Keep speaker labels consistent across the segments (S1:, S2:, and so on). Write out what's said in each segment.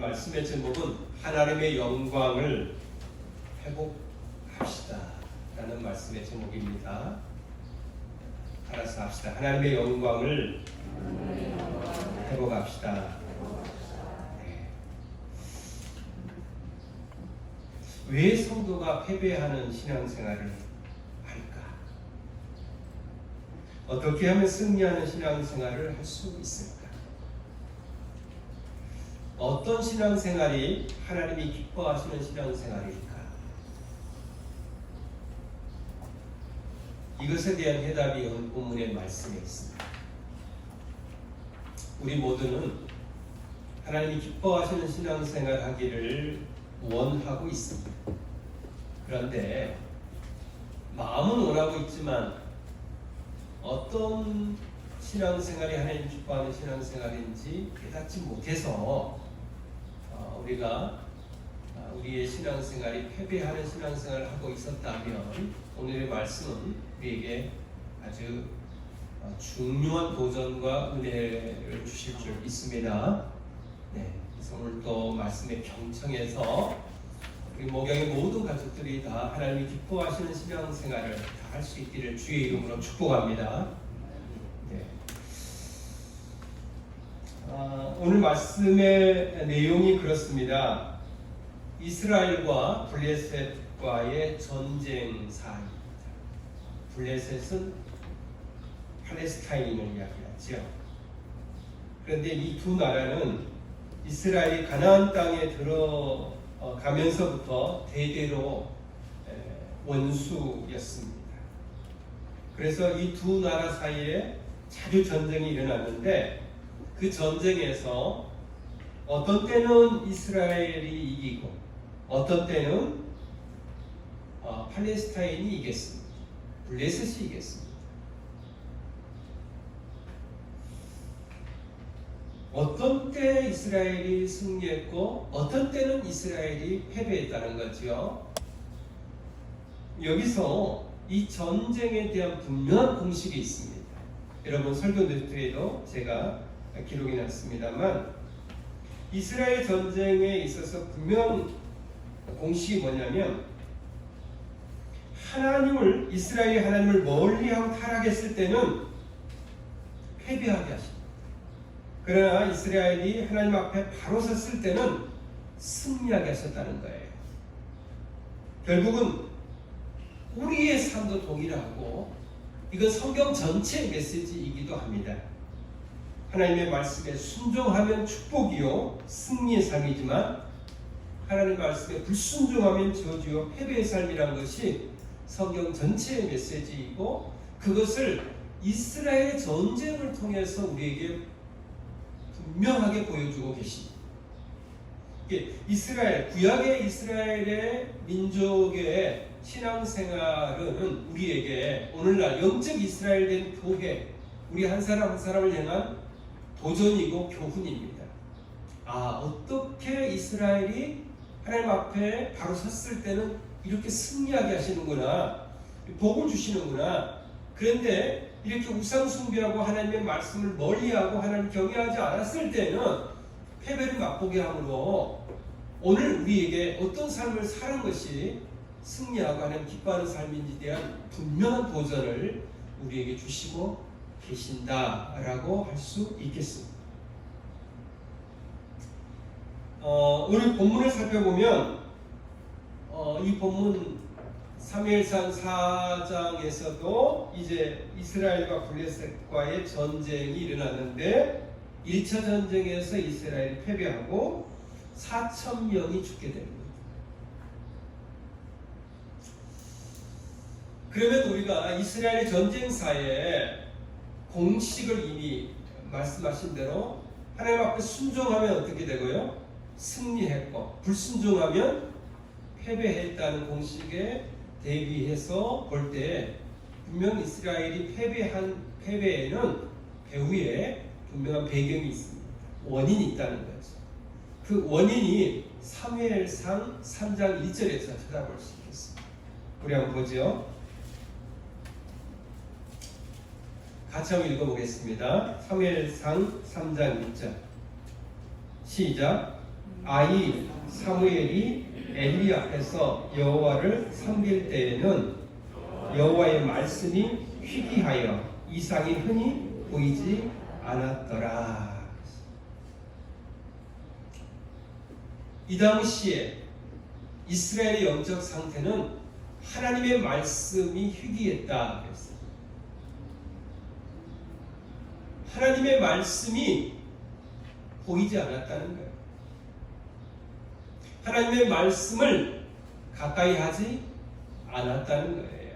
S1: 말씀의 제목은 하나님의 영광을 회복합시다 라는 말씀의 제목입니다. 알아서 합시다. 하나님의 영광을 회복합시다. 네. 왜 성도가 패배하는 신앙생활을 할까? 어떻게 하면 승리하는 신앙생활을 할 수 있을까? 어떤 신앙생활이 하나님이 기뻐하시는 신앙생활일까? 이것에 대한 해답이 오늘 본문의 말씀에 있습니다. 우리 모두는 하나님이 기뻐하시는 신앙생활 하기를 원하고 있습니다. 그런데 마음은 원하고 있지만 어떤 신앙생활이 하나님 기뻐하는 신앙생활인지 깨닫지 못해서 우리가 우리의 신앙생활이 패배하는 신앙생활을 하고 있었다면 오늘의 말씀은 우리에게 아주 중요한 도전과 은혜를 주실 줄 믿습니다. 네, 그래서 오늘 또 말씀의 경청에서 우리 목양의 모든 가족들이 다 하나님이 기뻐하시는 신앙생활을 다 할 수 있기를 주의 이름으로 축복합니다. 네. 오늘 말씀의 내용이 그렇습니다. 이스라엘과 블레셋과의 전쟁 사입니다. 블레셋은 팔레스타인을 이야기하죠. 그런데 이 두 나라는 이스라엘이 가나안 땅에 들어가면서부터 대대로 원수였습니다. 그래서 이 두 나라 사이에 자주 전쟁이 일어났는데 그 전쟁에서 어떤 때는 이스라엘이 이기고 어떤 때는 팔레스타인이 이겼습니다. 블레셋이 이겼습니다. 어떤 때 이스라엘이 승리했고 어떤 때는 이스라엘이 패배했다는 거죠. 여기서 이 전쟁에 대한 분명한 공식이 있습니다. 여러분 설교 노트에도 제가 기록이 났습니다만 이스라엘 전쟁에 있어서 분명한 공식이 뭐냐면 이스라엘이 하나님을 멀리하고 타락했을 때는 패배하게 하십니다. 그러나 이스라엘이 하나님 앞에 바로 섰을 때는 승리하게 하셨다는 거예요. 결국은 우리의 삶도 동일하고 이건 성경 전체의 메시지이기도 합니다. 하나님의 말씀에 순종하면 축복이요 승리의 삶이지만 하나님의 말씀에 불순종하면 저주요 패배의 삶이라는 것이 성경 전체의 메시지이고 그것을 이스라엘 전쟁을 통해서 우리에게 분명하게 보여주고 계십니다. 구약의 이스라엘의 민족의 신앙생활은 우리에게 오늘날 영적 이스라엘 된 교회, 우리 한 사람 한 사람을 향한 도전이고 교훈입니다. 어떻게 이스라엘이 하나님 앞에 바로 섰을 때는 이렇게 승리하게 하시는구나, 복을 주시는구나. 그런데 이렇게 우상 숭배하고 하나님의 말씀을 멀리하고 하나님 경외하지 않았을 때는 패배를 맛보게 함으로 오늘 우리에게 어떤 삶을 사는 것이 승리하고 하나님 기뻐하는 삶인지에 대한 분명한 도전을 우리에게 주시고 계신다라고 할 수 있겠습니다. 오늘 본문을 살펴보면 이 본문 사무엘상 4장에서도 이제 이스라엘과 블레셋과의 전쟁이 일어났는데 1차 전쟁에서 이스라엘이 패배하고 4,000명이 죽게 됩니다. 그러면 우리가 이스라엘의 전쟁사에 공식을 이미 말씀하신 대로 하나님 앞에 순종하면 어떻게 되고요? 승리했고 불순종하면 패배했다는 공식에 대비해서 볼 때 분명 이스라엘이 패배에는 배후에 분명한 배경이 있습니다. 원인이 있다는 거죠. 그 원인이 사무엘상 3장 1절에서 찾아볼 수 있겠습니다. 우리 한번 보죠. 같이 한번 읽어보겠습니다. 사무엘상 3장 1절 시작. 아이 사무엘이 엘리 앞에서 여호와를 섬길 때에는 여호와의 말씀이 희귀하여 이상이 흔히 보이지 않았더라. 이 당시에 이스라엘의 영적 상태는 하나님의 말씀이 희귀했다 그랬어요. 하나님의 말씀이 보이지 않았다는 거예요. 하나님의 말씀을 가까이 하지 않았다는 거예요.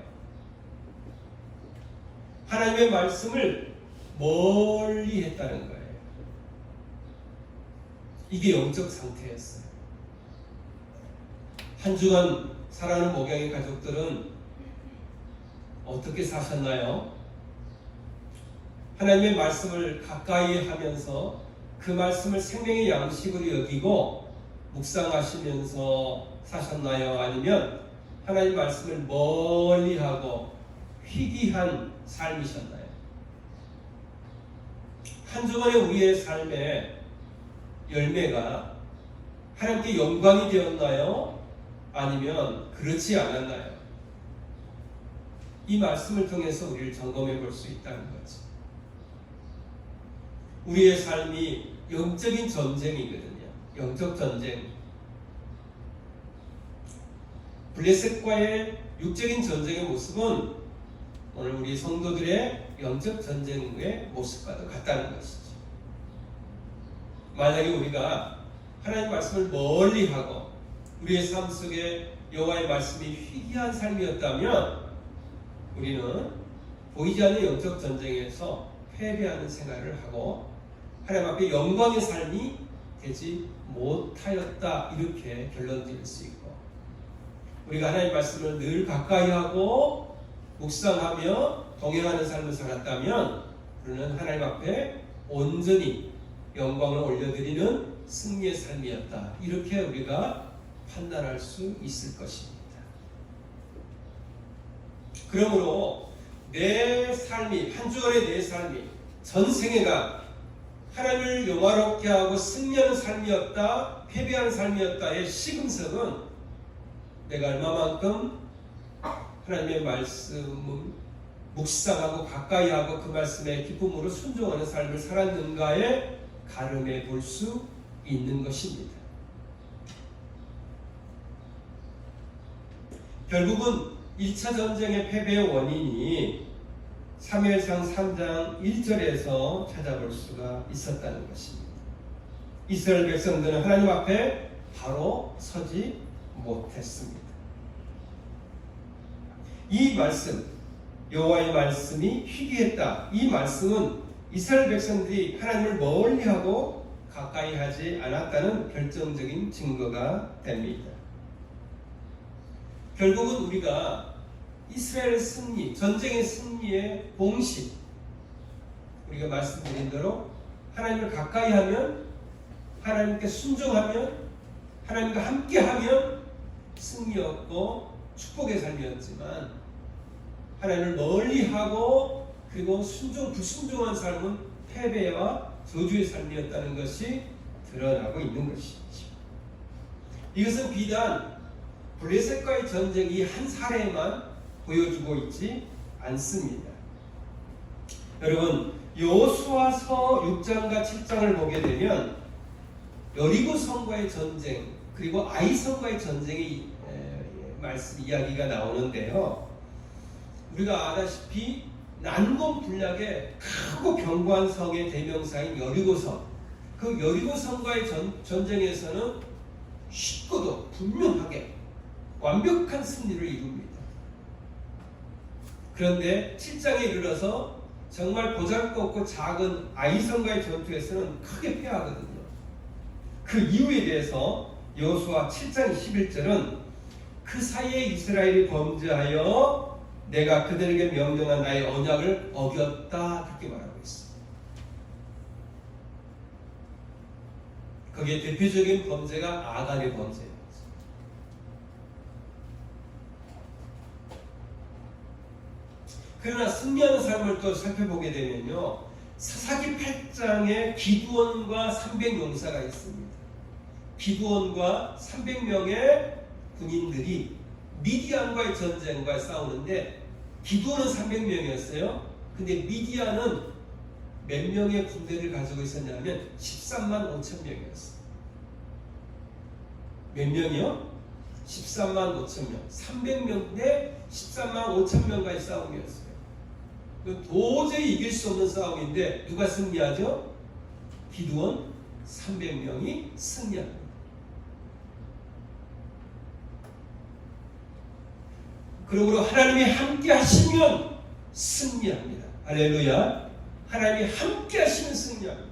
S1: 하나님의 말씀을 멀리 했다는 거예요. 이게 영적 상태였어요. 한 주간 사랑하는 목양의 가족들은 어떻게 사셨나요? 하나님의 말씀을 가까이 하면서 그 말씀을 생명의 양식으로 여기고 묵상하시면서 사셨나요? 아니면 하나님의 말씀을 멀리하고 희귀한 삶이셨나요? 한 주간의 우리의 삶의 열매가 하나님께 영광이 되었나요? 아니면 그렇지 않았나요? 이 말씀을 통해서 우리를 점검해 볼 수 있다는 거죠. 우리의 삶이 영적인 전쟁이거든요. 영적 전쟁. 블레셋과의 육적인 전쟁의 모습은 오늘 우리 성도들의 영적 전쟁의 모습과도 같다는 것이죠. 만약에 우리가 하나님 말씀을 멀리하고 우리의 삶 속에 여호와의 말씀이 희귀한 삶이었다면 우리는 보이지 않는 영적 전쟁에서 패배하는 생활을 하고 하나님 앞에 영광의 삶이 되지 못하였다, 이렇게 결론 지을 수 있고, 우리가 하나님 말씀을 늘 가까이 하고 묵상하며 동행하는 삶을 살았다면 우리는 하나님 앞에 온전히 영광을 올려드리는 승리의 삶이었다, 이렇게 우리가 판단할 수 있을 것입니다. 그러므로 내 삶이, 한 주간의 내 삶이 전생애가 하나님을 영화롭게 하고 승리하는 삶이었다, 패배하는 삶이었다의 시금석은 내가 얼마만큼 하나님의 말씀을 묵상하고 가까이 하고 그 말씀에 기쁨으로 순종하는 삶을 살았는가에 가름해 볼 수 있는 것입니다. 결국은 1차 전쟁의 패배의 원인이 사무엘상 3장 1절에서 찾아볼 수가 있었다는 것입니다. 이스라엘 백성들은 하나님 앞에 바로 서지 못했습니다. 이 말씀, 여호와의 말씀이 희귀했다, 이 말씀은 이스라엘 백성들이 하나님을 멀리하고 가까이 하지 않았다는 결정적인 증거가 됩니다. 결국은 우리가 이스라엘 승리, 전쟁의 승리의 공식, 우리가 말씀드린 대로 하나님을 가까이 하면, 하나님께 순종하면, 하나님과 함께하면 승리였고 축복의 삶이었지만, 하나님을 멀리하고 그리고 불순종한 삶은 패배와 저주의 삶이었다는 것이 드러나고 있는 것이죠. 이것은 비단 블레셋과의 전쟁이 한 사례만 보여주고 있지 않습니다. 여러분, 여호수아서 6장과 7장을 보게 되면 여리고 성과의 전쟁, 그리고 아이 성과의 전쟁의 말씀 이야기가 나오는데요. 우리가 아다시피 난공불락의 크고 견고한 성의 대명사인 여리고성, 그 여리고성과의 전쟁에서는 쉽고도 분명하게 완벽한 승리를 이룹니다. 그런데 7장에 이르러서 정말 보잘것없고 작은 아이성과의 전투에서는 크게 패하거든요. 그 이유에 대해서 여호수아 7장 21절은 그 사이에 이스라엘이 범죄하여 내가 그들에게 명령한 나의 언약을 어겼다, 그렇게 말하고 있습니다. 거기에 대표적인 범죄가 아간의 범죄예요. 그러나 승리하는 삶을 또 살펴보게 되면요, 사사기 8장에 기드온과 300용사가 있습니다. 기드온과 300명의 군인들이 미디안과의 전쟁과 싸우는데 기드온은 300명이었어요. 근데 미디안은 몇 명의 군대를 가지고 있었냐면 13만 5천 명이었어요. 몇 명이요? 13만 5천 명. 300명 대 13만 5천 명과의 싸움이었어요. 도저히 이길 수 없는 싸움인데 누가 승리하죠? 기드온 300명이 승리합니다. 그러므로 하나님이 함께 하시면 승리합니다. 할렐루야. 하나님이 함께 하시면 승리합니다.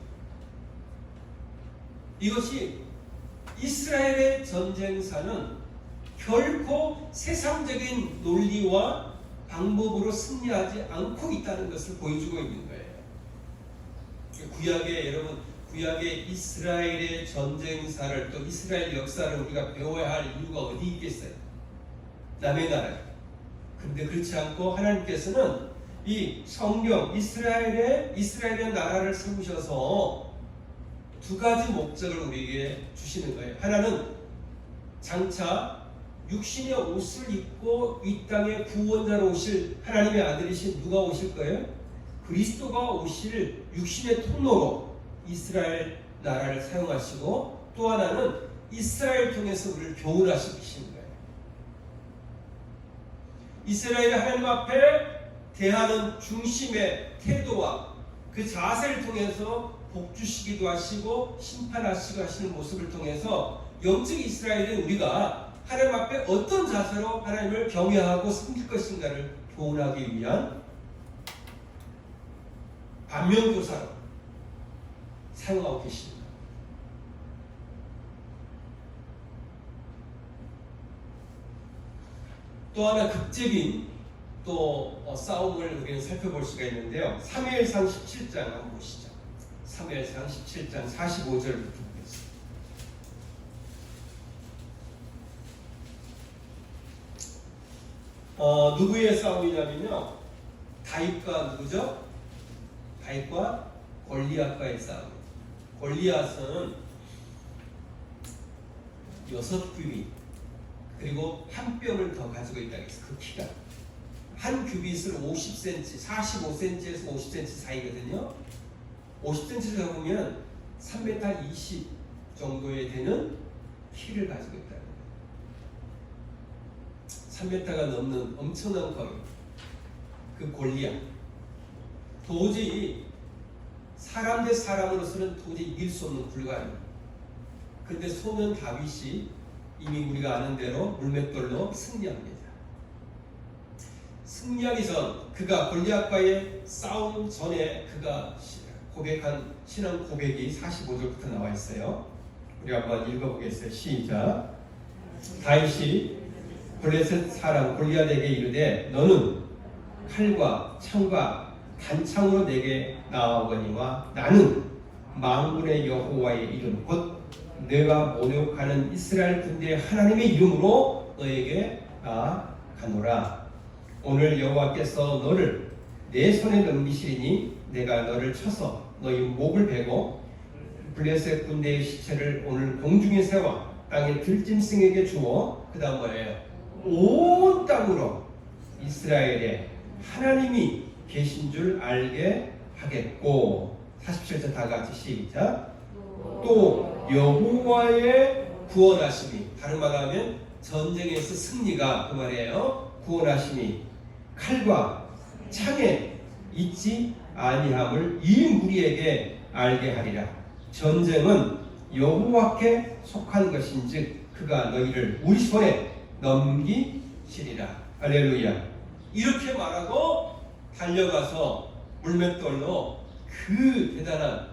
S1: 이것이 이스라엘의 전쟁사는 결코 세상적인 논리와 방법으로 승리하지 않고 있다는 것을 보여주고 있는 거예요. 구약의 이스라엘의 전쟁사를 또 이스라엘 역사를 우리가 배워야 할 이유가 어디 있겠어요? 남의 나라에. 근데 그렇지 않고 하나님께서는 이 성령 이스라엘의 나라를 세우셔서 두 가지 목적을 우리에게 주시는 거예요. 하나는 장차 육신의 옷을 입고 이 땅에 구원자로 오실 하나님의 아들이신 누가 오실 거예요? 그리스도가 오실 육신의 통로로 이스라엘 나라를 사용하시고, 또 하나는 이스라엘 통해서 우리를 교훈하시는 거예요. 이스라엘이 하나님 앞에 대하는 중심의 태도와 그 자세를 통해서 복 주시기도 하시고 심판하시고 하시는 모습을 통해서 영적 이스라엘은 우리가 하나님 앞에 어떤 자세로 하나님을 경외하고 섬길 것인가를 교훈하기 위한 반면교사로 사용하고 계십니다. 또 하나 극적인 싸움을 우리는 살펴볼 수가 있는데요. 사무엘상 17장 한번 보시죠. 사무엘상 17장 45절부터 보겠습니다. 누구의 싸움이냐면요, 다윗과 누구죠? 다윗과 골리앗과의 싸움. 골리앗은 6규빗 그리고 한 뼘을 더 가지고 있다고 했어요. 그 키가 한 규빗을 50cm, 45cm에서 50cm 사이거든요. 50cm를 잡으면 3m 20 정도에 되는 키를 가지고 있다는 거예요. 3m가 넘는 엄청난 거리. 그 골리앗. 도저히 사람 대 사람으로서는 도저히 이길 수 없는 불가능. 그런데 소년 다윗이 이미 우리가 아는 대로 물맷돌로 승리합니다. 승리하기 전, 그가 골리앗과의 싸움 전에 그가 고백한 신앙 고백이 45절부터 나와 있어요. 우리 한번 읽어보겠어요. 시작. 다윗이 블레셋 사람 골리앗에게 이르되 너는 칼과 창과 단창으로 내게 나아오거니와 나는 만군의 여호와의 이름 곧 내가 모욕하는 이스라엘 군대의 하나님의 이름으로 너에게 나아가노라. 오늘 여호와께서 너를 내 손에 넘기시리니 내가 너를 쳐서 너희 목을 베고 블레셋 군대의 시체를 오늘 공중에 세워 땅의 들짐승에게 주어, 그 다음 뭐예요? 온 땅으로 이스라엘에 하나님이 계신 줄 알게 하겠고. 47절 다 같이 시작. 또 여호와의 구원하심이, 다른 말하면 전쟁에서 승리가 그 말이에요. 구원하심이 칼과 창에 있지 아니함을 이 무리에게 알게 하리라. 전쟁은 여호와께 속한 것인즉 그가 너희를 우리 손에 넘기시리라. 할렐루야. 이렇게 말하고 달려가서 물맷돌로 그 대단한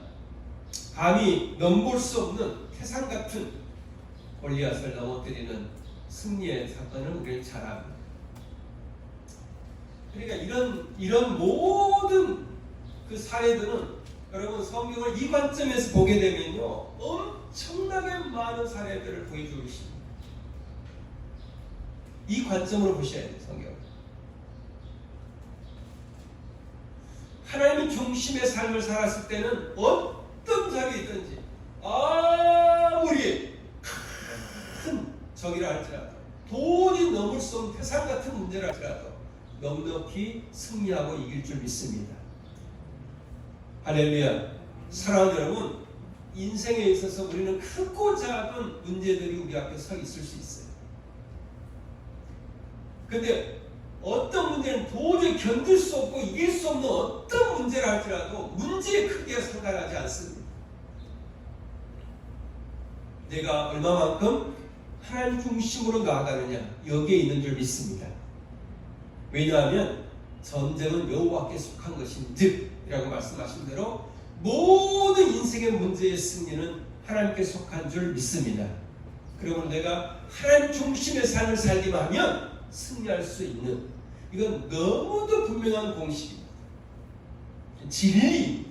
S1: 감히 넘볼 수 없는 태산 같은 골리앗을 넘어뜨리는 승리의 사건을 우리는 잘 압니다. 그러니까 이런 모든 그 사례들은 여러분 성경을 이 관점에서 보게 되면요, 엄청나게 많은 사례들을 보여주고 있습니다. 이 관점으로 보셔야 돼요. 성경을. 하나님의 중심의 삶을 살았을 때는 어떤 자리에 있든지 아무리 적이라 할지라도, 도저히 넘을 수 없는 태산 같은 문제라 할지라도 넉넉히 승리하고 이길 줄 믿습니다. 할렐루야. 사랑하는 여러분, 인생에 있어서 우리는 크고 작은 문제들이 우리 앞에 서 있을 수 있어요. 근데 어떤 문제는 도저히 견딜 수 없고 이길 수 없는 어떤 문제라 할지라도 문제의 크기에 상관하지 않습니다. 내가 얼마만큼 하나님 중심으로 나아가느냐, 여기에 있는 줄 믿습니다. 왜냐하면 전쟁은 여호와께 속한 것인즉 이라고 말씀하신 대로 모든 인생의 문제의 승리는 하나님께 속한 줄 믿습니다. 그러면 내가 하나님 중심의 삶을 살기만 하면 승리할 수 있는, 이건 너무도 분명한 공식입니다. 진리.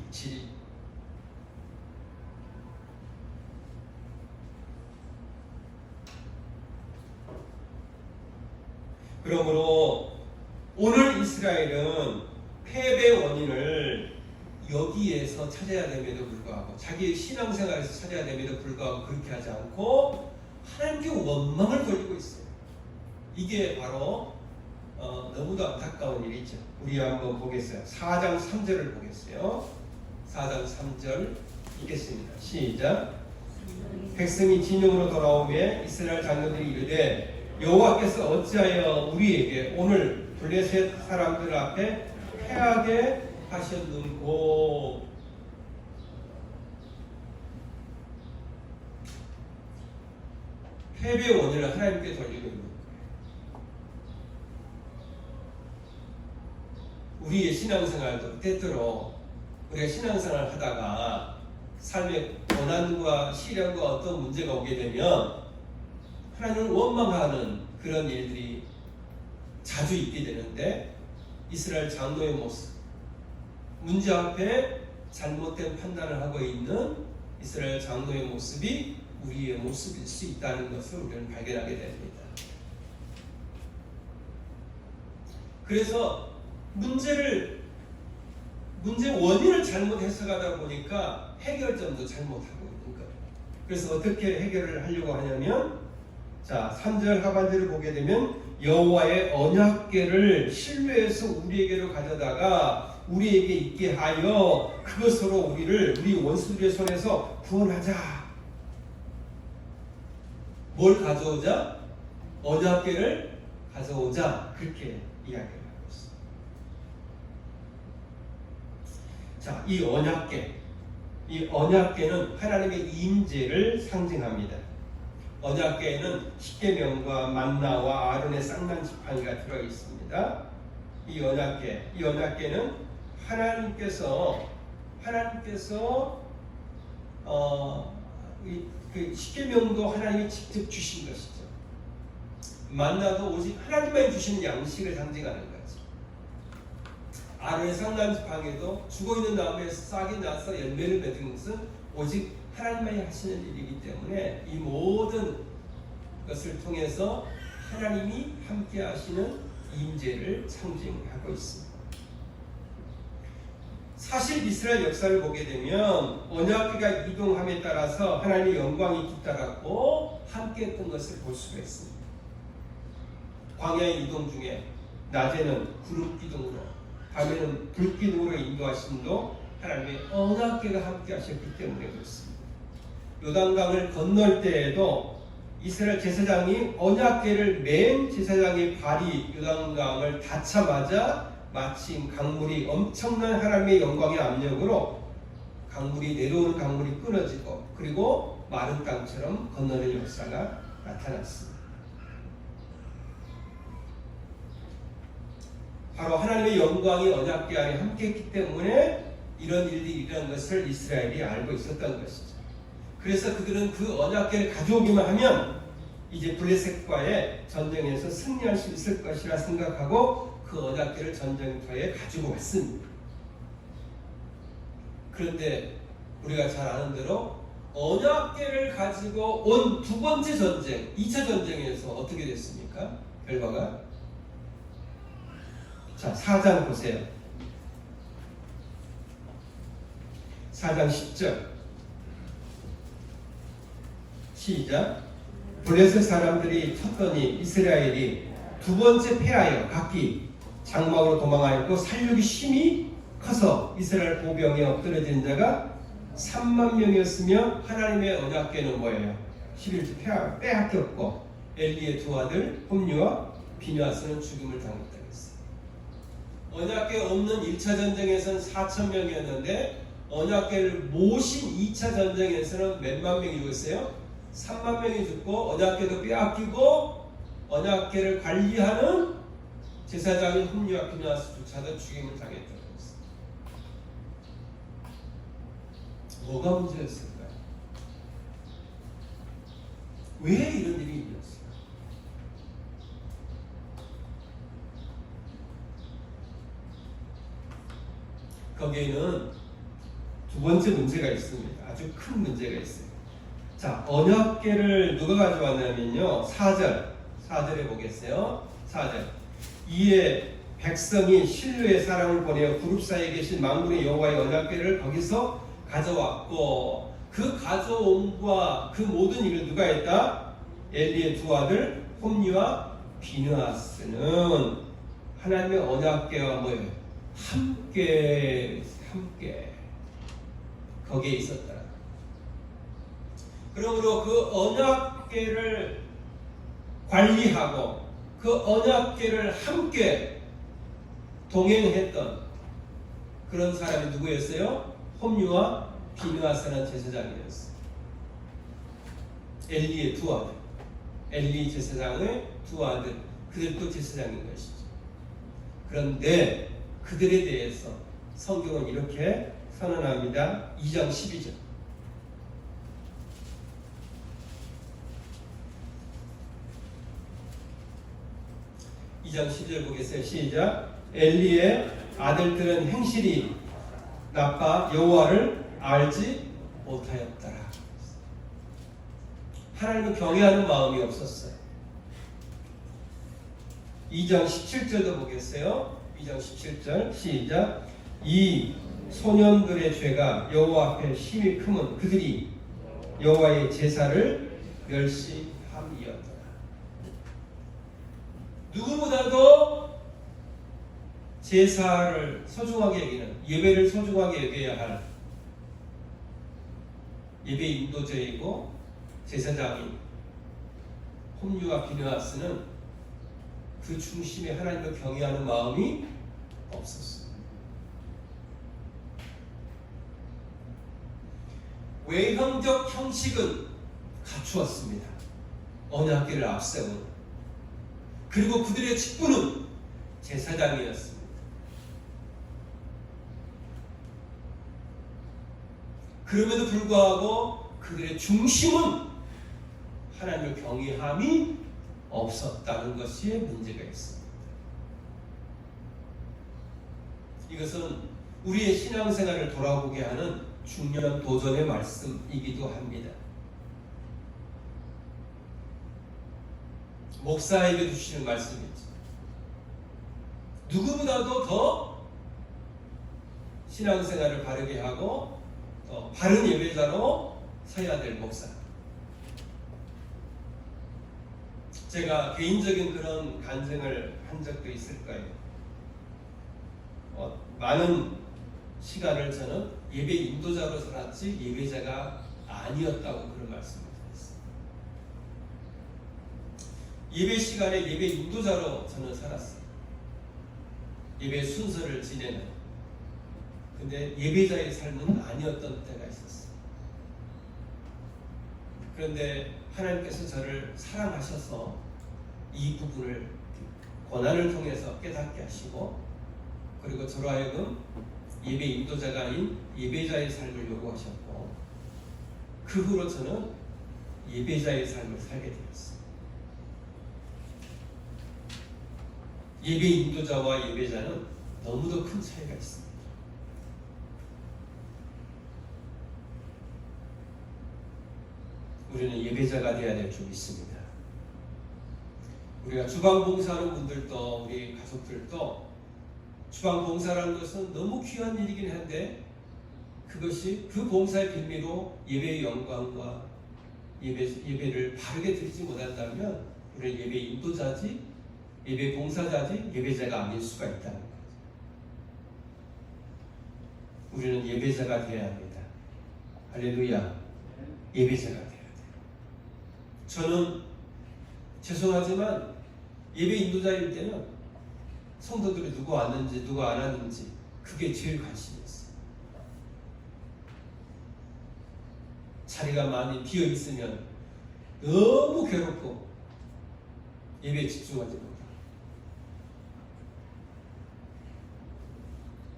S1: 그러므로 오늘 이스라엘은 패배의 원인을 여기에서 찾아야 됨에도 불구하고, 자기의 신앙생활에서 찾아야 됨에도 불구하고 그렇게 하지 않고 하나님께 원망을 돌리고 있어요. 이게 바로 너무도 안타까운 일이죠. 우리 한번 보겠어요. 4장 3절을 보겠어요. 4장 3절 읽겠습니다. 시작. 백성이 진영으로 돌아오매 이스라엘 장로들이 이르되 여호와께서 어찌하여 우리에게 오늘 블레셋 사람들 앞에 패하게 하셨는고. 패배의 원인을 하나님께 돌리고 있는 거예요. 우리의 신앙생활도 때때로 우리가 신앙생활을 하다가 삶의 고난과 시련과 어떤 문제가 오게 되면 하나님을 원망하는 그런 일들이 자주 있게 되는데, 이스라엘 장로의 모습, 문제 앞에 잘못된 판단을 하고 있는 이스라엘 장로의 모습이 우리의 모습일 수 있다는 것을 우리는 발견하게 됩니다. 그래서 문제 원인을 잘못 해석하다 보니까 해결점도 잘못하고 있는 거예요. 그래서 어떻게 해결을 하려고 하냐면, 자 3절 하반절을 보게 되면 여호와의 언약궤를 실로에서 우리에게로 가져다가 우리에게 있게 하여 그것으로 우리 원수들의 손에서 구원하자. 뭘 가져오자? 언약궤를 가져오자. 그렇게 이야기를 하고 있습니다. 자, 이 언약궤는 하나님의 임재를 상징합니다. 언약궤에는 십계명과 만나와 아론의 쌍난 지팡이가 들어 있습니다. 이 언약궤는 하나님께서 그 십계명도 하나님이 직접 주신 것이죠. 만나도 오직 하나님만이 주시는 양식을 상징하는 거죠. 아론의 쌍난 지팡이도 죽어있는 나무에 싹이 나서 열매를 맺은 것은 오직 하나님만이 하시는 일이기 때문에 이 모든 것을 통해서 하나님이 함께 하시는 임재를 상징하고 있습니다. 사실 이스라엘 역사를 보게 되면 언약궤가 이동함에 따라서 하나님의 영광이 뒤따랐고 함께 했던 것을 볼 수가 있습니다. 광야의 이동 중에 낮에는 구름 기둥으로, 밤에는 불 기둥으로 인도하심도 하나님의 언약궤가 함께 하셨기 때문에 그렇습니다. 요단강을 건널 때에도 이스라엘 제사장이 언약궤를 맨 제사장의 발이 요단강을 닿자마자 마침 강물이 엄청난 하나님의 영광의 압력으로 내려오는 강물이 끊어지고, 그리고 마른 땅처럼 건너는 역사가 나타났습니다. 바로 하나님의 영광이 언약궤 안에 함께했기 때문에 이런 일들이 일어난 것을 이스라엘이 알고 있었던 것이죠. 그래서 그들은 그 언약궤를 가져오기만 하면 이제 블레셋과의 전쟁에서 승리할 수 있을 것이라 생각하고 그 언약궤를 전쟁터에 가지고 왔습니다. 그런데 우리가 잘 아는 대로 언약궤를 가지고 온 두 번째 전쟁, 2차 전쟁에서 어떻게 됐습니까? 결과가? 자, 4장 보세요. 4장 10절 시작. 블레셋 사람들이 쳤더니 이스라엘이 두 번째 패하여 각기 장막으로 도망하였고 살육이 심히 커서 이스라엘 보병에 엎드러진 자가 3만 명이었으며 하나님의 언약궤는 뭐예요? 11주 빼앗겼고 엘리의 두 아들 홈리와 비느하스는 죽임을 당했다고 했어요. 언약궤 없는 1차 전쟁에서는 4천 명이었는데 언약궤를 모신 2차 전쟁에서는 몇만 명이 죽었어요? 3만 명이 죽고 언약궤도 빼앗기고 언약궤를 관리하는 제사장인 홈리와 비느하스조차도 죽임을 당했다고 했어요. 뭐가 문제였을까요? 왜 이런 일이 일어났을까? 거기에는 두 번째 문제가 있습니다. 아주 큰 문제가 있어요. 자, 언약궤를 누가 가져왔냐면요. 4절에 보겠어요. 4절. 이에 백성이 실로의 사람을 보내어 그룹 사이에 계신 만군의 여호와의 언약궤를 거기서 가져왔고 그 가져옴과 그 모든 일을 누가 했다? 엘리의 두 아들 홈리와 비느하스는 하나님의 언약궤와 뭐예요? 함께 거기에 있었다. 그러므로 그 언약궤를 관리하고 그 언약궤를 함께 동행했던 그런 사람이 누구였어요? 홈리와 비느하스라는 제사장이었어요. 엘리의 두 아들, 엘리 제사장의 두 아들, 그들도 제사장인 것이죠. 그런데 그들에 대해서 성경은 이렇게 선언합니다. 2장 12절. 2장 10절 보겠어요. 시작. 엘리의 아들들은 행실이 나빠 여호와를 알지 못하였더라. 하나님을 경외하는 마음이 없었어요. 2장 17절도 보겠어요. 2장 17절 시작. 이 소년들의 죄가 여호와 앞에 심히 크면 그들이 여호와의 제사를 멸시함이었더라. 누구보다도 제사를 소중하게 여기는, 예배를 소중하게 여겨야 할 예배 인도자이고 제사장인 홈리와 비느하스는 그 중심에 하나님을 경외하는 마음이 없었어요. 외형적 형식은 갖추었습니다. 언약궤를 앞세우는. 그리고 그들의 직분은 제사장이었습니다. 그럼에도 불구하고 그들의 중심은 하나님을 경외함이 없었다는 것이 문제가 있습니다. 이것은 우리의 신앙생활을 돌아보게 하는 중요한 도전의 말씀이기도 합니다. 목사에게 주시는 말씀이죠. 누구보다도 더 신앙생활을 바르게 하고 더 바른 예배자로 서야 될 목사. 제가 개인적인 그런 간증을 한 적도 있을 거예요. 많은 시간을 저는 예배 인도자로 살았지 예배자가 아니었다고 그런 말씀을 드렸어요. 예배 시간에 예배 인도자로 저는 살았어요. 예배 순서를 지내는. 근데 예배자의 삶은 아니었던 때가 있었어요. 그런데 하나님께서 저를 사랑하셔서 이 부분을 고난을 통해서 깨닫게 하시고, 그리고 저로 하여금 예배 인도자가 아닌 예배자의 삶을 요구하셨고, 그 후로 저는 예배자의 삶을 살게 되었어요. 예배 인도자와 예배자는 너무도 큰 차이가 있습니다. 우리는 예배자가 되어야 될 줄 믿습니다. 우리가 주방 봉사하는 분들도, 우리 가족들도 주방 봉사라는 것은 너무 귀한 일이긴 한데, 그것이 그 봉사의 빌미로 예배의 영광과 예배를 바르게 드리지 못한다면 우리는 예배 인도자지, 예배 봉사자지, 예배자가 아닐 수가 있다는 거죠. 우리는 예배자가 되어야 합니다. 할렐루야. 예배자가 되어야 돼요. 저는 죄송하지만 예배 인도자일 때는 성도들이 누가 왔는지 누가 안 왔는지 그게 제일 관심이 있어요. 자리가 많이 비어 있으면 너무 괴롭고 예배에 집중하지 못하고,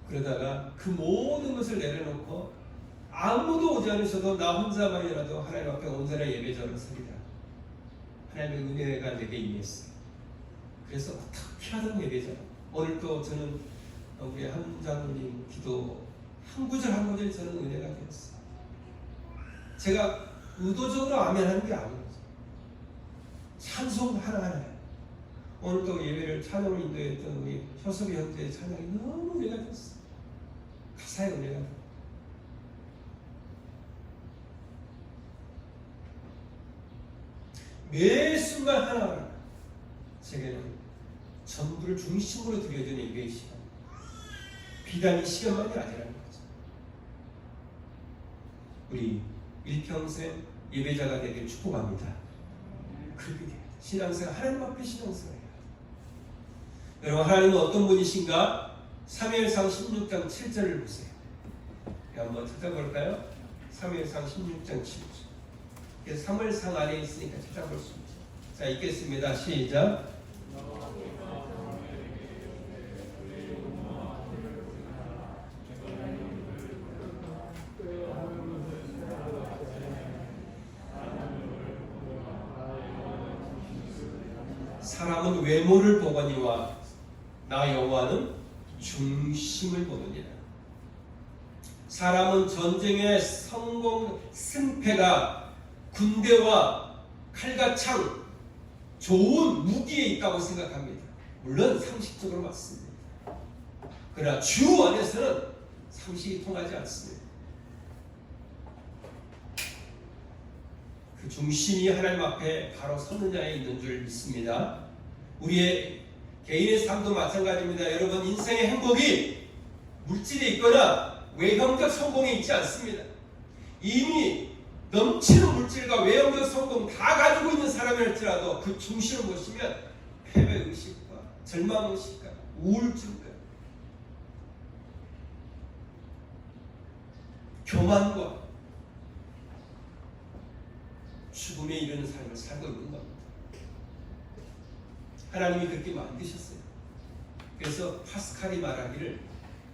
S1: 그러다가 그 모든 것을 내려놓고 아무도 오지 않으셔도 나 혼자만이라도 하나님 앞에 온전한 예배자로 서리라. 하나님의 은혜가 내게 임했어요. 그래서 어떻게 하든 예배자. 오늘 또 저는 우리 한 장로님 기도 한 구절 한 구절이 저는 은혜가 되었어요. 제가 의도적으로 아멘하는 게 아니에요. 찬송 하나하나. 오늘 또 예배를 찬양을 인도했던 우리 효섭이 형제의 찬양이 너무 은혜가 됐어요. 가사의 은혜가 됐어요. 매 순간 하나하나 제게는 전부를 중심으로 드려지는 예배의 시간. 비단 이 시간만이 아니라는 거죠. 우리 일평생 예배자가 되길 축복합니다. 그렇게 돼요. 신앙생활, 하나님 앞에 신앙생활 해야 돼요. 여러분, 하나님은 어떤 분이신가? 사무엘상 16장 7절을 보세요. 한번 찾아볼까요? 사무엘상 16장 7절. 사무엘상 안에 있으니까 찾아볼 수 있죠. 자, 읽겠습니다. 시작. 사람은 외모를 보거니와 나 여호와는 중심을 보느니라. 사람은 전쟁의 성공, 승패가 군대와 칼과 창, 좋은 무기에 있다고 생각합니다. 물론 상식적으로 맞습니다. 그러나 주 안에서는 상식이 통하지 않습니다. 그 중심이 하나님 앞에 바로 서는 자에 있는 줄 믿습니다. 우리의 개인의 삶도 마찬가지입니다. 여러분, 인생의 행복이 물질에 있거나 외형적 성공에 있지 않습니다. 이미 넘치는 물질과 외형적 성공 다 가지고 있는 사람일지라도 그 중심을 보시면 패배의식과 절망의식과 우울증과 교만과 죽음에 이르는 삶을 살고 있는 겁니다. 하나님이 그렇게 만드셨어요. 그래서 파스칼이 말하기를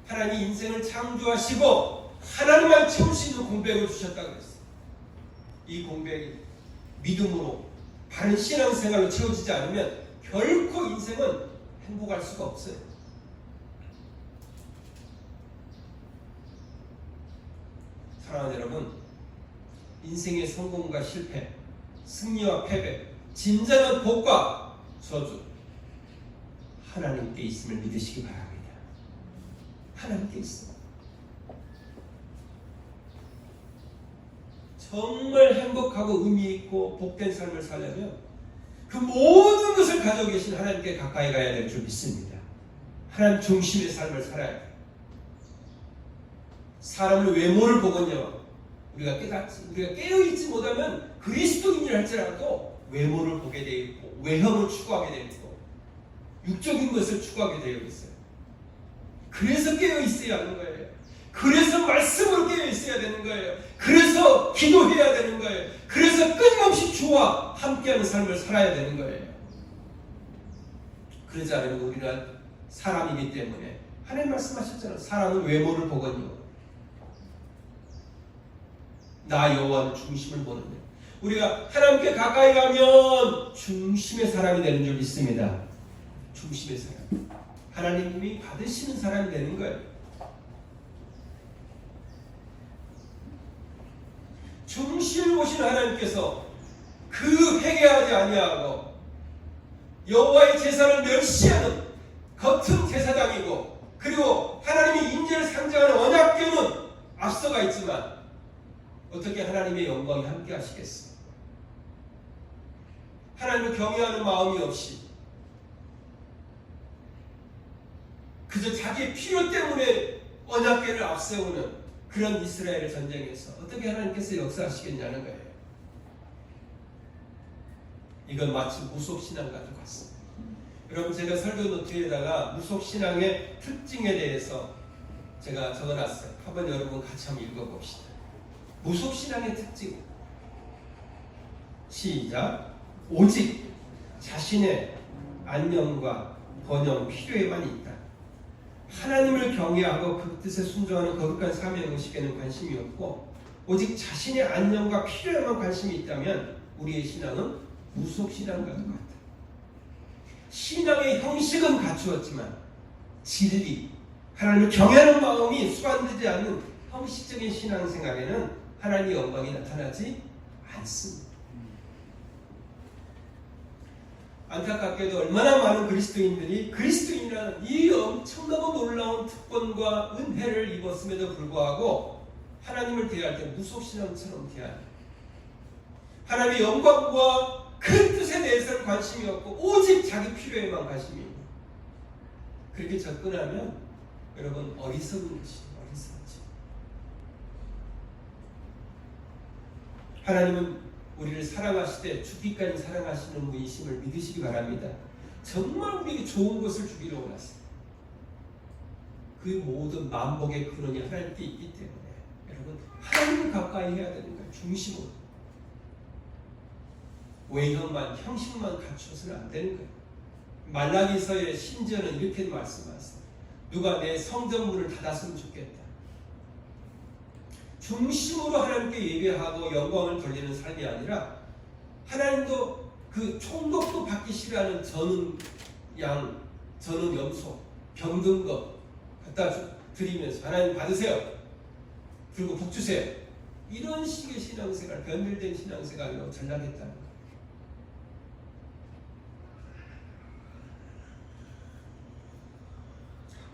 S1: 하나님이 인생을 창조하시고 하나님만 채울 수 있는 공백을 주셨다고 했어요. 이 공백이 믿음으로 바른 신앙생활로 채워지지 않으면 결코 인생은 행복할 수가 없어요. 사랑하는 여러분, 인생의 성공과 실패, 승리와 패배, 진정한 복과 저주, 하나님께 있음을 믿으시기 바랍니다. 하나님께 있습니다. 정말 행복하고 의미있고 복된 삶을 살려면 그 모든 것을 가지고 계신 하나님께 가까이 가야 될 줄 믿습니다. 하나님 중심의 삶을 살아야 돼요. 사람을 외모를 보거든요. 우리가 깨어있지 못하면 그리스도인이라 할지라도 외모를 보게 되어 있고 외형을 추구하게 되어 있고 육적인 것을 추구하게 되어 있어요. 그래서 깨어있어야 하는 거예요. 그래서 말씀으로 깨어있어야 되는 거예요. 그래서 기도해야 되는 거예요. 그래서 끊임없이 주와 함께하는 삶을 살아야 되는 거예요. 그러지 않으면 우리는 사람이기 때문에 하나님 말씀하셨잖아요. 사람은 외모를 보거든요. 나 여호와는 중심을 보는데 우리가 하나님께 가까이 가면 중심의 사람이 되는 줄 믿습니다. 중심의 사람. 하나님이 받으시는 사람이 되는 거예요. 중심을 보시는 하나님께서 그 회개하지 아니하고 여호와의 제사를 멸시하는 겉은 제사장이고 그리고 하나님의 임재를 상징하는 언약궤는 앞서가 있지만 어떻게 하나님의 영광이 함께 하시겠어요? 하나님을 경외하는 마음이 없이 그저 자기의 필요 때문에 언약궤를 앞세우는 그런 이스라엘 전쟁에서 어떻게 하나님께서 역사하시겠냐는 거예요. 이건 마치 무속신앙과도 같습니다. 여러분, 제가 설교 노트에다가 무속신앙의 특징에 대해서 제가 적어놨어요. 한번 여러분 같이 한번 읽어봅시다. 무속신앙의 특징. 시작. 오직 자신의 안녕과 번영, 필요에만 있다. 하나님을 경외하고 그 뜻에 순종하는 거룩한 삶의 의식에는 관심이 없고 오직 자신의 안녕과 필요에만 관심이 있다면 우리의 신앙은 무속신앙과도 같다. 신앙의 형식은 갖추었지만 진리, 하나님을 경외하는 마음이 수반되지 않는 형식적인 신앙생활에는 하나님의 영광이 나타나지 않습니다. 안타깝게도 얼마나 많은 그리스도인들이 그리스도인이라는 이 엄청나고 놀라운 특권과 은혜를 입었음에도 불구하고 하나님을 대할 때 무속신앙처럼 대하는, 하나님의 영광과 큰 뜻에 대해서는 관심이 없고 오직 자기 필요에만 관심이 있는, 그렇게 접근하면 여러분 어리석은 것이 어리석지. 하나님은 우리를 사랑하시되 죽기까지 사랑하시는 분이심을 믿으시기 바랍니다. 정말 우리에게 좋은 것을 주기를 원하세요. 그 모든 만복의 근원이 하나님께 있기 때문에 여러분 하나님을 가까이 해야 되는 거예요. 중심으로. 외형만, 형식만 갖추어서는 안 되는 거예요. 말라기서의 심지어는 이렇게 말씀하세요. 누가 내 성전문을 닫았으면 좋겠다. 중심으로 하나님께 예배하고 영광을 돌리는 삶이 아니라 하나님도 그 총독도 받기 싫어하는 저는 양, 저는 염소, 병든 것 갖다 드리면서 하나님 받으세요. 그리고 복 주세요. 이런 식의 신앙생활, 변질된 신앙생활로 전락했다는 거예요.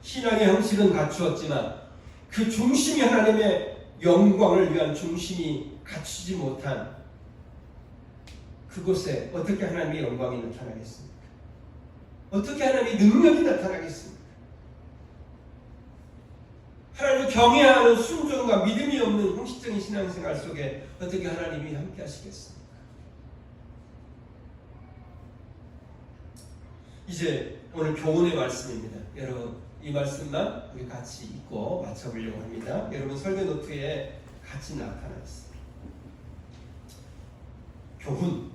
S1: 신앙의 형식은 갖추었지만 그 중심이 하나님의 영광을 위한 중심이 갖추지 못한 그곳에 어떻게 하나님의 영광이 나타나겠습니까? 어떻게 하나님의 능력이 나타나겠습니까? 하나님을 경외하는 순종과 믿음이 없는 형식적인 신앙생활 속에 어떻게 하나님이 함께 하시겠습니까? 이제 오늘 교훈의 말씀입니다. 여러분 이 말씀만 우리 같이 읽고 맞춰보려고 합니다. 여러분 설교 노트에 같이 나타나 있습니다. 교훈,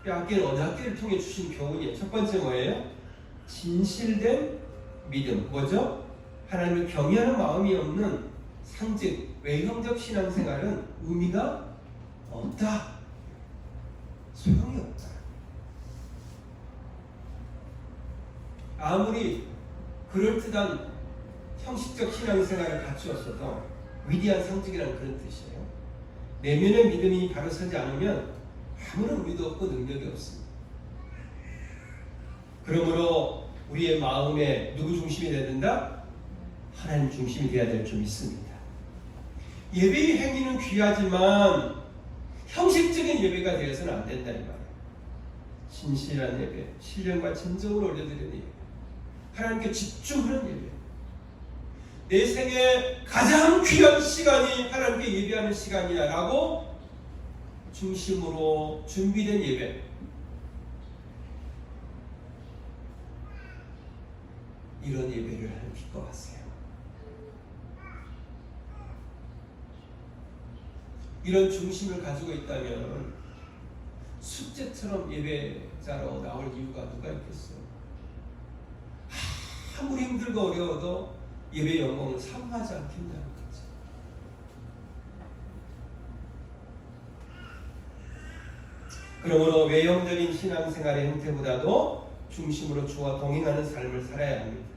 S1: 뼈아낀 언약궤를 통해 주신 교훈이에요. 첫 번째 뭐예요? 진실된 믿음. 뭐죠? 하나님을 경외하는 마음이 없는 상징, 외형적 신앙생활은 의미가 없다. 소용이 없다. 아무리 그럴듯한 형식적 신앙생활을 갖추었어도 위대한 상징이라는 그런 뜻이에요. 내면의 믿음이 바로 서지 않으면 아무런 의미도 없고 능력이 없습니다. 그러므로 우리의 마음에 누구 중심이 되어야 된다? 하나님 중심이 되어야 될 줄 믿습니다. 예배의 행위는 귀하지만 형식적인 예배가 되어서는 안 된다 이 말이에요. 진실한 예배, 신령과 진정으로 올려드리는 예배, 하나님께 집중하는 예배. 내 생에 가장 귀한 시간이 하나님께 예배하는 시간이야라고 중심으로 준비된 예배. 이런 예배를 하는 기뻐하세요. 이런 중심을 가지고 있다면 숙제처럼 예배자로 나올 이유가 누가 있겠어요? 아무리 힘들고 어려워도 예배 영광을 사모하지 않겠냐는 거죠. 그러므로 외형적인 신앙생활의 형태보다도 중심으로 주와 동행하는 삶을 살아야 합니다.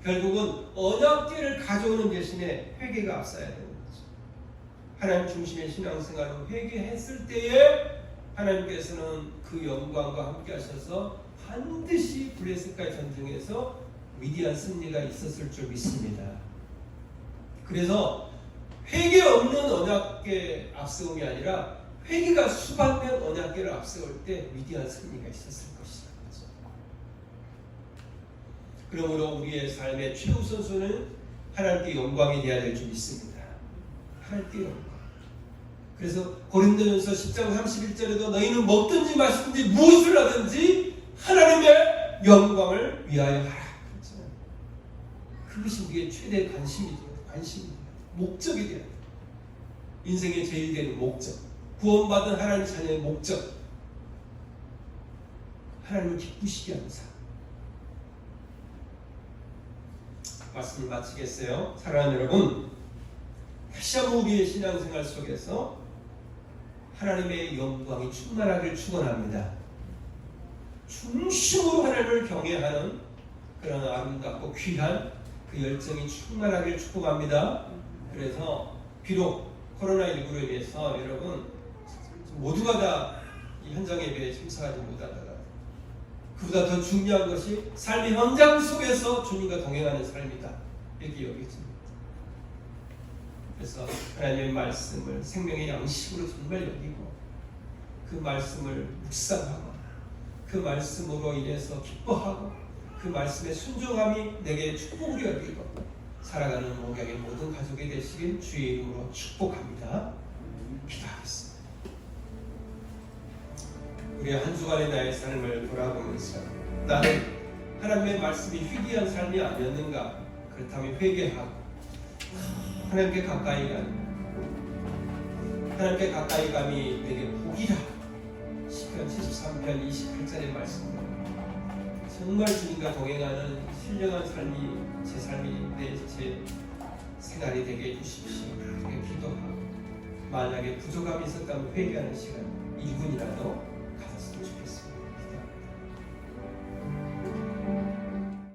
S1: 결국은 언약궤를 가져오는 대신에 회개가 앞서야 되는 거죠. 하나님 중심의 신앙생활로 회개했을 때에 하나님께서는 그 영광과 함께 하셔서 반드시 블레셋과의 전쟁에서 위대한 승리가 있었을 줄 믿습니다. 그래서 회개 없는 언약궤 앞세움이 아니라 회개가 수반된 언약궤를 앞세울 때 위대한 승리가 있었을 것이다. 그러므로 우리의 삶의 최우선순위는 하나님께 영광이 되어야 될 줄 믿습니다. 하나님께 영광. 그래서 고린도전서 10장 31절에도 너희는 먹든지 마시든지 무엇을 하든지 하나님의 영광을 위하여 하라. 그렇죠? 그것이 우리의 최대 관심이 목적이 돼야 돼. 인생의 제일 되는 목적, 구원받은 하나님 자녀의 목적, 하나님을 기쁘시게 하는 삶. 말씀을 마치겠어요. 사랑하는 여러분, 다시 한번 우리의 신앙생활 속에서 하나님의 영광이 충만하길 축원합니다. 중심으로 하나님을 경외하는 그런 아름답고 귀한 그 열정이 충만하길 축복합니다. 그래서 비록 코로나19로 인해서 여러분 모두가 다 이 현장 예배에 참석하지 못하다가 그보다 더 중요한 것이 삶의 현장 속에서 주님과 동행하는 삶이다. 이렇게 여겨집니다. 그래서 하나님의 말씀을 생명의 양식으로 정말 여기고 그 말씀을 묵상하고 그 말씀으로 인해서 기뻐하고 그 말씀의 순종함이 내게 축복을 여기고 살아가는 목양의 모든 가족이 되시길 주의 이름으로 축복합니다. 기도하겠습니다. 우리 한 주간의 나의 삶을 돌아보면서 나는 하나님의 말씀이 희귀한 삶이 아니었는가? 그렇다면 회개하고 하나님께 가까이 감이 내게 복이라. 시편 73편 28절의 말씀입니다. 정말 주님과 동행하는 신령한 삶이 제 삶이 제 생활이 되게 해주십시오. 그렇게 기도하고 만약에 부족함이 있었다면 회개하는 시간 2분이라도